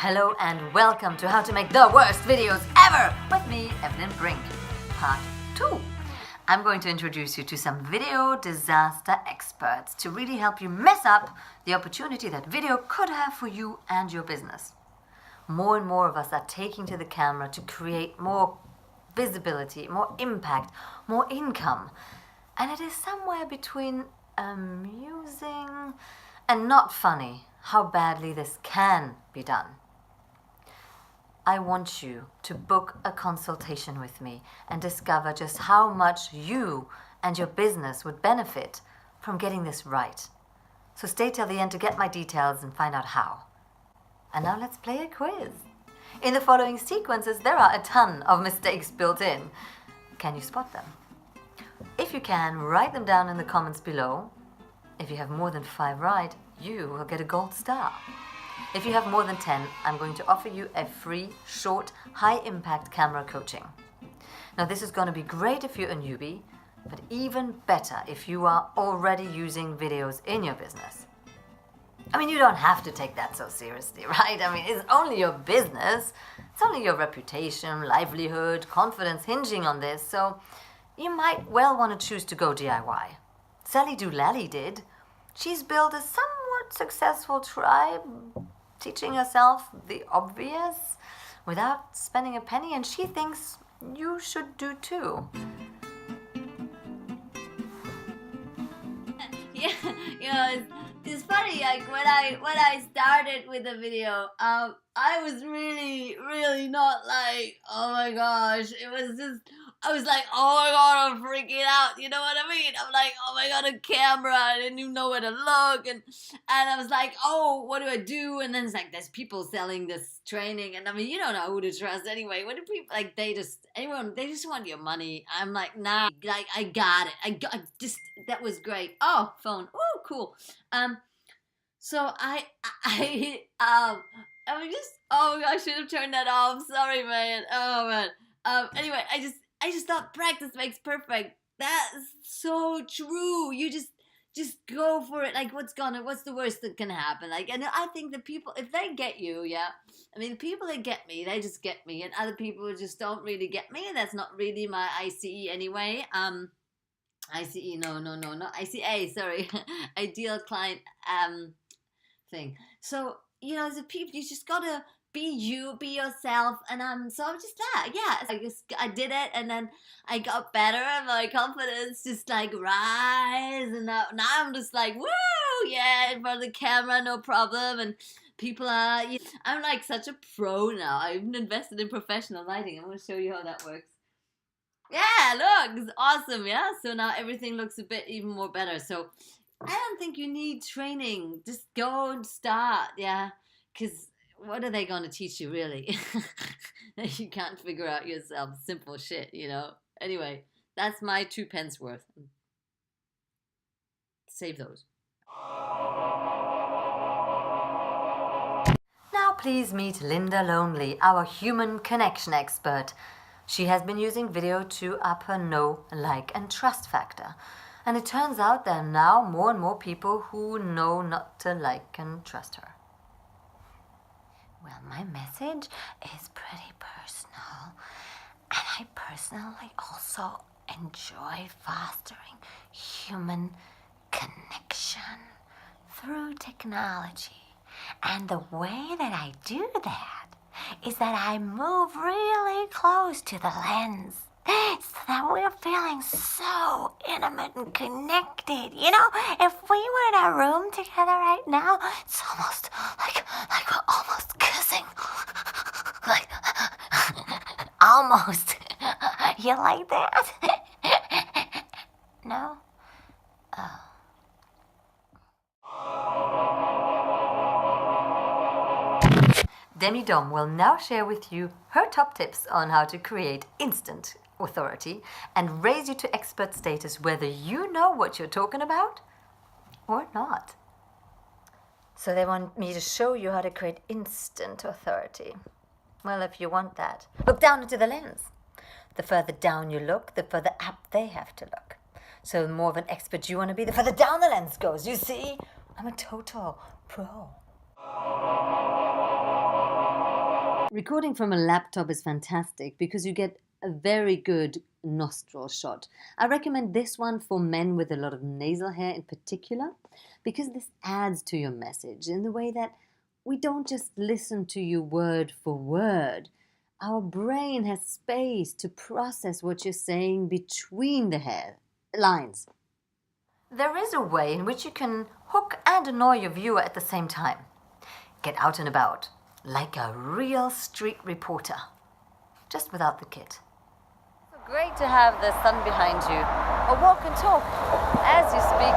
Hello and welcome to How to Make the Worst Videos Ever with me, Evelyne Brink, part 2. I'm going to introduce you to some video disaster experts to really help you mess up the opportunity that video could have for you and your business. More and more of us are taking to the camera to create more visibility, more impact, more income. And it is somewhere between amusing and not funny how badly this can be done. I want you to book a consultation with me and discover just how much you and your business would benefit from getting this right. So stay till the end to get my details and find out how. And now let's play a quiz. In the following sequences, there are a ton of mistakes built in. Can you spot them? If you can, write them down in the comments below. If you have more than 5 right, you will get a gold star. If you have more than 10, I'm going to offer you a free, short, high-impact camera coaching. Now, this is going to be great if you're a newbie, but even better if you are already using videos in your business. I mean, you don't have to take that so seriously, right? I mean, it's only your business. It's only your reputation, livelihood, confidence hinging on this, so you might well want to choose to go DIY. Sally DOLLALLY did. She's built a somewhat successful tribe, teaching herself the obvious without spending a penny, and she thinks you should do too. Yeah, it's funny. Like when I started with the video, I was really not like, oh my gosh. It was just, I was like, oh my god, I'm freaking out. You know what I mean? I'm like, oh my god, a camera. I didn't even know where to look, and I was like, oh, what do I do? And then it's like, there's people selling this training, and I mean, you don't know who to trust anyway. What do people like? They just want your money. I'm like, nah, like I got it. I just that was great. Oh, phone. Oh, cool. So I just, oh my gosh, I should have turned that off. Sorry, man. Oh man. Anyway, I just thought practice makes perfect. That's so true. You just go for it. Like, what's the worst that can happen? Like, and I think the people, if they get you, yeah. I mean, the people that get me, they just get me, and other people just don't really get me. And that's not really my ICE anyway. ICE, no, not ICA. Sorry, ideal client thing. So you know, as a people, you just gotta be you, be yourself, and so I'm just that, yeah. I did it, and then I got better, and my confidence just like rise, and now I'm just like, woo, yeah, in front of the camera, no problem, and people are. I'm like such a pro now. I've even invested in professional lighting. I'm gonna show you how that works. Yeah, look, it's awesome, yeah. So now everything looks a bit even more better. So I don't think you need training. Just go and start, yeah, because what are they going to teach you, really? That you can't figure out yourself. Simple shit, you know? Anyway, that's my 2 pence worth. Save those. Now please meet Linda Lonely, our human connection expert. She has been using video to up her know, like, and trust factor. And it turns out there are now more and more people who know not to like and trust her. Well, my message is pretty personal, and I personally also enjoy fostering human connection through technology. And the way that I do that is that I move really close to the lens so that we're feeling so intimate and connected. You know, if we were in a room together right now, it's almost like we're almost kissing. Like, almost. You like that? No? Oh. Demi Dom will now share with you her top tips on how to create instant authority and raise you to expert status whether you know what you're talking about or not. So they want me to show you how to create instant authority. Well, if you want that, look down into the lens. The further down you look, the further up they have to look. So the more of an expert you want to be, the further down the lens goes. You see, I'm a total pro. Recording from a laptop is fantastic because you get a very good nostril shot. I recommend this one for men with a lot of nasal hair in particular, because this adds to your message in the way that we don't just listen to you word for word. Our brain has space to process what you're saying between the hair lines. There is a way in which you can hook and annoy your viewer at the same time. Get out and about, like a real street reporter, just without the kit. Great to have the sun behind you, or walk and talk as you speak,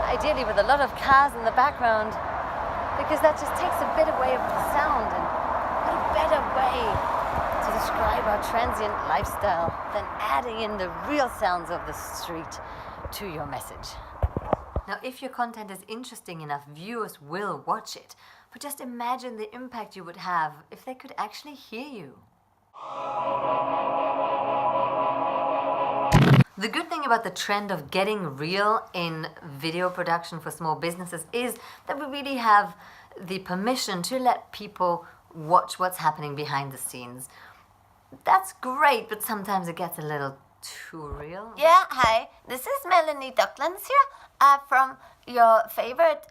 ideally with a lot of cars in the background, because that just takes a bit away of the sound. And what a better way to describe our transient lifestyle than adding in the real sounds of the street to your message. Now, if your content is interesting enough, viewers will watch it, but just imagine the impact you would have if they could actually hear you. The good thing about the trend of getting real in video production for small businesses is that we really have the permission to let people watch what's happening behind the scenes. That's great, but sometimes it gets a little too real. Yeah, hi. This is Melanie DOCKLANDS here from your favorite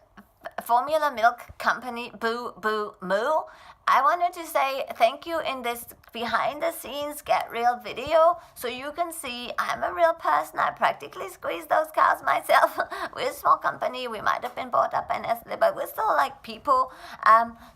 formula milk company, Boo Boo Moo. I wanted to say thank you in this behind the scenes get real video so you can see I'm a real person. I practically squeeze those cows myself. We're a small company. We might have been bought up by Nestle, but we're still like people.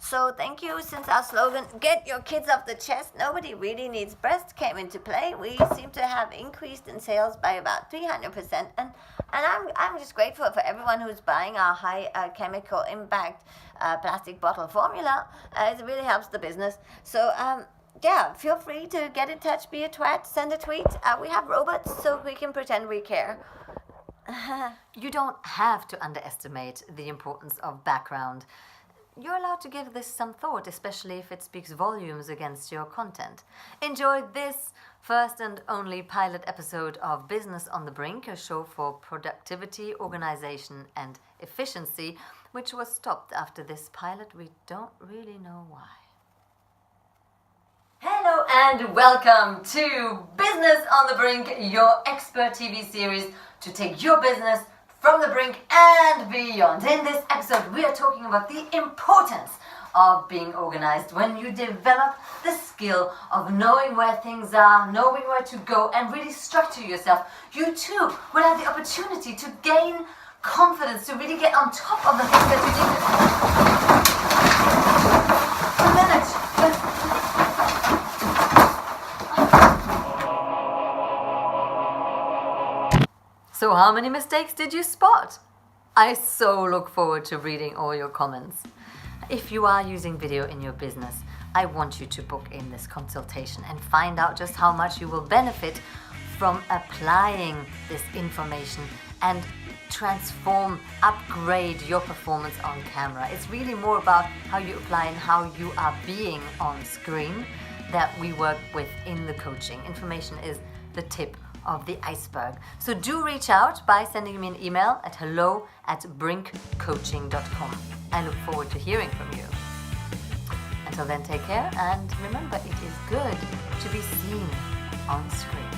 So thank you. Since our slogan, get your kids off the chest, nobody really needs breast, came into play, we seem to have increased in sales by about 300%. And I'm just grateful for everyone who's buying our high chemical impact plastic bottle formula. It really helps the business. So yeah, feel free to get in touch, be a twat, send a tweet. We have robots so we can pretend we care. You don't have to underestimate the importance of background. You're allowed to give this some thought, especially if it speaks volumes against your content. Enjoy this first and only pilot episode of Business on the Brink, a show for productivity, organization, and efficiency, which was stopped after this pilot. We don't really know why. Hello and welcome to Business on the Brink, your expert TV series to take your business from the brink and beyond. In this episode, we are talking about the importance of being organized when you develop the skill of knowing where things are, knowing where to go, and really structure yourself. You too will have the opportunity to gain confidence, to really get on top of the things that you need. A minute. So how many mistakes did you spot? I so look forward to reading all your comments. If you are using video in your business, I want you to book in this consultation and find out just how much you will benefit from applying this information and transform, upgrade your performance on camera. It's really more about how you apply and how you are being on screen that we work with in the coaching. Information is the tip of the iceberg. So do reach out by sending me an email at hello@brinkcoaching.com. I look forward to hearing from you. Until then, take care, and remember, it is good to be seen on screen.